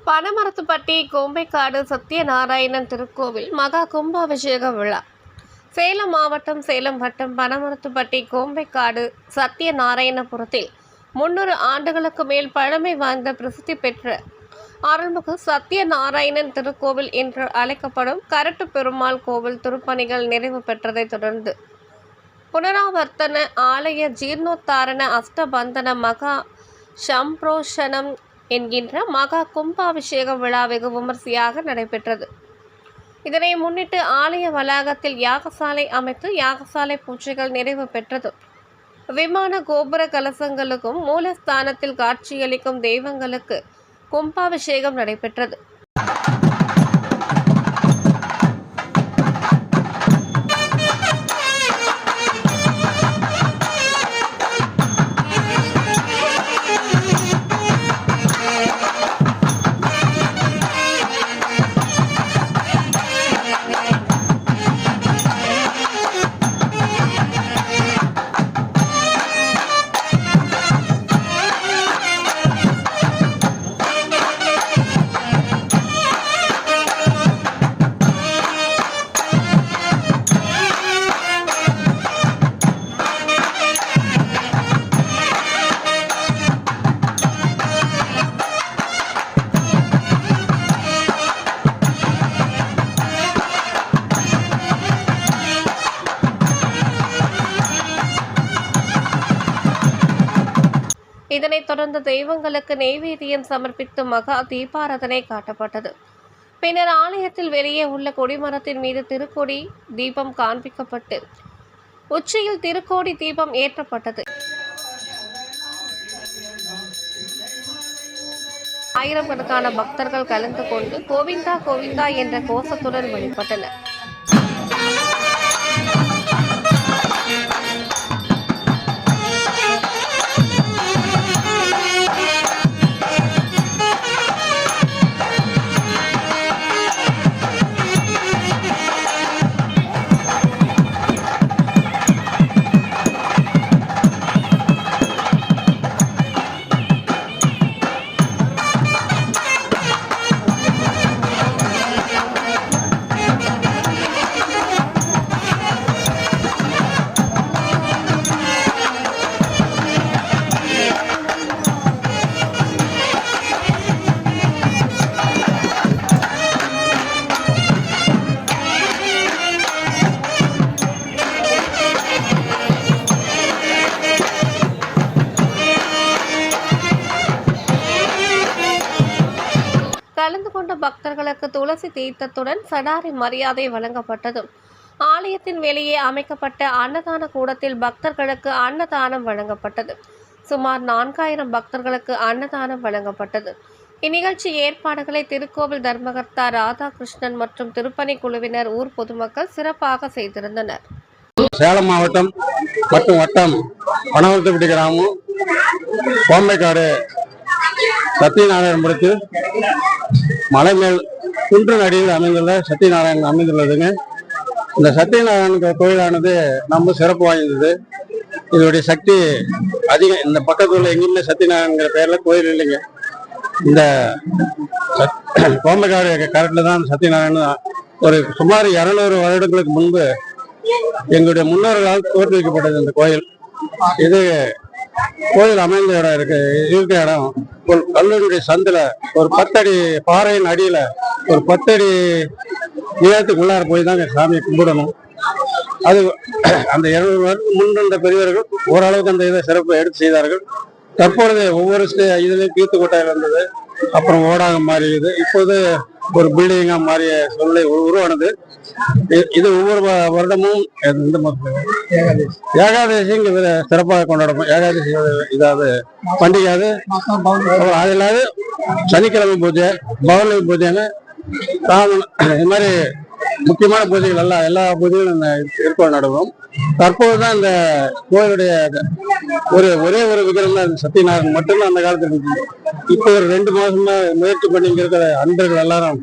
பனமரத்துப்பட்டி கோம்பைக்காடு சத்யநாராயணன் திருக்கோவில் மகா கும்பாபிஷேக விழா. சேலம் மாவட்டம் சேலம் வட்டம் பனமரத்துப்பட்டி கோம்பைக்காடு சத்யநாராயணபுரத்தில் 300 ஆண்டுகளுக்கு மேல் பழமை வாய்ந்த பிரசித்தி பெற்ற அருள்மிகு சத்யநாராயணன் திருக்கோவில் என்று அழைக்கப்படும் கரட்டு பெருமாள் கோவில் திருப்பணிகள் நிறைவு பெற்றதைத் தொடர்ந்து புனராவர்த்தன ஆலய ஜீர்ணோத்தாரண அஷ்டபந்தன மகா சம்பிரோஷனம் என்கின்ற மகா கும்பாபிஷேக விழா வெகு விமர்சையாக நடைபெற்றது. இதனை முன்னிட்டு ஆலய வளாகத்தில் யாகசாலை அமைத்து யாகசாலை பூஜைகள் நிறைவு பெற்றது. விமான கோபுர கலசங்களுக்கும் மூலஸ்தானத்தில் காட்சியளிக்கும் தெய்வங்களுக்கு கும்பாபிஷேகம் நடைபெற்றது. இதனைத் தொடர்ந்து தெய்வங்களுக்கு நெய்வேத்தியம் சமர்ப்பித்து மகா தீபாராதனை காட்டப்பட்டது. பின்னர் ஆலயத்தில் வெளியே உள்ள கொடிமரத்தின் மீது திருக்கொடி தீபம் காண்பிக்கப்பட்டு உச்சியில் திருக்கோடி தீபம் ஏற்றப்பட்டது. ஆயிரக்கணக்கான பக்தர்கள் கலந்து கொண்டு கோவிந்தா கோவிந்தா என்ற கோஷத்துடன் வழிபட்டனர். கலந்து கொண்ட பக்தர்களுக்கு துளசி தீர்த்தத்துடன் சடாரி மரியாதை வழங்கப்பட்டது. ஆலயத்தின் வெளியே அமைக்கப்பட்ட அன்னதான கூடத்தில் பக்தர்களுக்கு அன்னதானம் வழங்கப்பட்டது. சுமார் 4000 பக்தர்களுக்கு அன்னதானம் வழங்கப்பட்டது. இந்நிகழ்ச்சி ஏற்பாடுகளை திருக்கோவில் தர்மகர்த்தா ராதாகிருஷ்ணன் மற்றும் திருப்பணி குழுவினர் ஊர் பொதுமக்கள் சிறப்பாக செய்திருந்தனர். சேலம் மாவட்டம் மற்றும் வட்டம் பனமரத்துப்பட்டி கிராமம் கோம்பைக்காடு சத்யநாராயணபுரத்தில் மலை மேல் குன்றின் அடியில் அமைந்துள்ள சத்யநாராயணன் அமைந்துள்ளதுங்க. இந்த சத்யநாராயணன் கோயிலானது ரொம்ப சிறப்பு வாய்ந்தது. இதனுடைய சக்தி அதிகம். இந்த பக்கத்துல எங்கேயுமே சத்யநாராயணங்கிற பெயர்ல கோயில் இல்லைங்க. இந்த கோம்பைக்காடு கரெக்டில் தான் சத்யநாராயணன் ஒரு சுமார் 200 வருடங்களுக்கு முன்பு எங்களுடைய முன்னோர்களால் தோற்றுவிக்கப்பட்டது இந்த கோயில். இது கோயில் அமைந்த இடம் இருக்க இடம் கல்லூரியுடைய சந்தில ஒரு 10 அடி பாறையின் அடியில ஒரு 10 அடி உயரத்துக்குள்ளார போய் தான் சாமியை கும்பிடணும். அது அந்த 200 வருடத்துக்கு முன்னிருந்த பெரியவர்கள் ஓரளவுக்கு அந்த இதை சிறப்பு எடுத்து செய்தார்கள். தற்பொழுது ஒவ்வொரு இதுலையும் கீத்து கொட்டாயில் இருந்தது, அப்புறம் ஓடாக மாறியது, இப்போது ஒரு பில்டிங்கா மாறிய சூழ்நிலை உருவானது. இது ஒவ்வொரு வருடமும் ஏகாதசி சிறப்பாக கொண்டாடும். ஏகாதசி இதாவது பண்டிகை. அது இல்லாத சனிக்கிழமை பூஜை, பௌர்ணமி பூஜைன்னு இது மாதிரி முக்கியமான பூஜைகள் எல்லா பூஜைகளும் ஏற்பாடு நடுவோம். தற்போதுதான் இந்த கோயிலுடைய ஒரே ஒரு விக்கிரம் தான் சத்யநாராயணன் மட்டும்தான் அந்த காலத்துல இருந்துச்சு. இப்போ ஒரு 2 மாசமா முயற்சி பண்ணி இங்க இருக்கிற அன்பர்கள் எல்லாரும்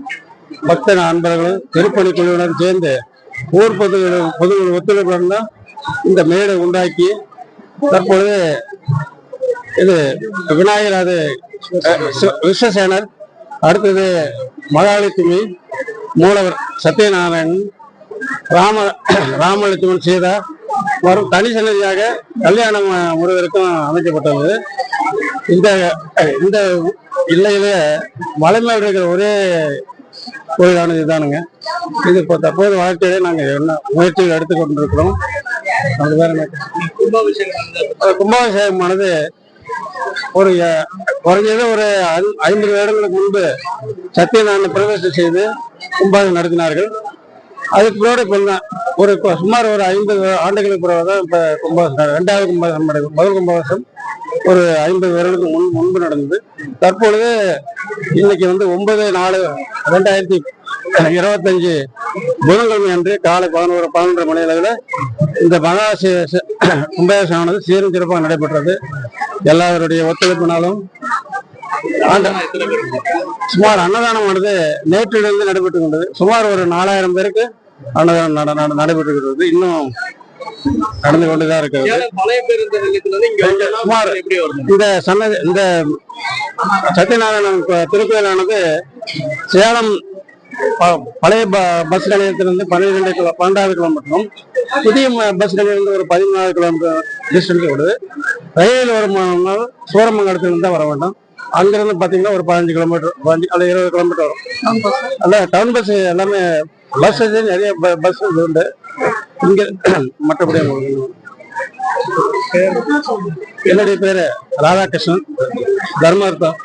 பக்த அன்பர்களும் திருப்பணி குழுவினர் சேர்ந்து ஊர் பொதுகள் ஒத்துழைப்புடன் தான் இந்த மேடை உண்டாக்கி தற்பொழுது இது விநாயகர் அது விஸ்வசேனர் அடுத்தது மகாலட்சுமி, மூலவர் சத்யநாராயணன், ராமலட்சுமன், சீதா வரும் தனி சன்னதியாக கல்யாணம் முருகருக்கும் அமைக்கப்பட்டது. இந்த இந்த இல்லையில மலைமேல் இருக்கிற ஒரே கோயிலானது இதானுங்க. இது இப்போ தற்போது வாழ்க்கையிலே நாங்கள் என்ன முயற்சிகள் எடுத்துக்கொண்டிருக்கிறோம். அது வேற கும்பாபிஷேகமானது ஒரு குறைஞ்சது ஒரு 50 வருடங்களுக்கு முன்பு சத்யநாராயண பிரவேசம் செய்து கும்பாபிஷேகம் நடத்தினார்கள். அதுக்கு பிறகு ஒரு சுமார் ஒரு 50 ஆண்டுகளுக்கு பிறகு தான் இப்போ கும்பாபிஷேகம், 2வது கும்பாபிஷேகம் நடக்குது. முதல் கும்பாபிஷேகம் ஒரு 50 வருடங்களுக்கு முன்பு நடந்தது. தற்பொழுது இன்னைக்கு 9/4/2025 புதன்கிழமை அன்று காலை 11:30 மணி அளவில் இந்த மகா கும்பாபிஷேகமானது சீரும் சிறப்பாக நடைபெற்றது. எல்லாருடைய ஒத்துழைப்பினாலும் சுமார் அன்னதானமானது நேற்றிலிருந்து நடைபெற்று கொண்டது. சுமார் ஒரு 4000 பேருக்கு அன்னதானம் நடைபெற்றுகிறது. இன்னும் நடந்து கொண்டுதான் இருக்கிறது. சுமார் இந்த சத்யநாராயணன் திருக்கோயிலானது சேலம் பழைய பஸ் நிலையத்திலிருந்து 12வது கிலோமீட்டரும், புதிய பஸ் நிலையிலிருந்து ஒரு 14 கிலோமீட்டர் டிஸ்டன்ஸ் வருது. ரயில் வருமானம்னா சூரமங்கலத்திலிருந்து தான் வர வேண்டும். அங்கிருந்து பாத்தீங்கன்னா ஒரு 15 கிலோமீட்டர் அல்லது 20 கிலோமீட்டர் வரும். அல்ல டவுன் பஸ் எல்லாமே பஸ் நிறைய பஸ் உண்டு இங்க. மற்றபடி என்னுடைய பேரு ராதாகிருஷ்ணன், தர்மார்த்தம்.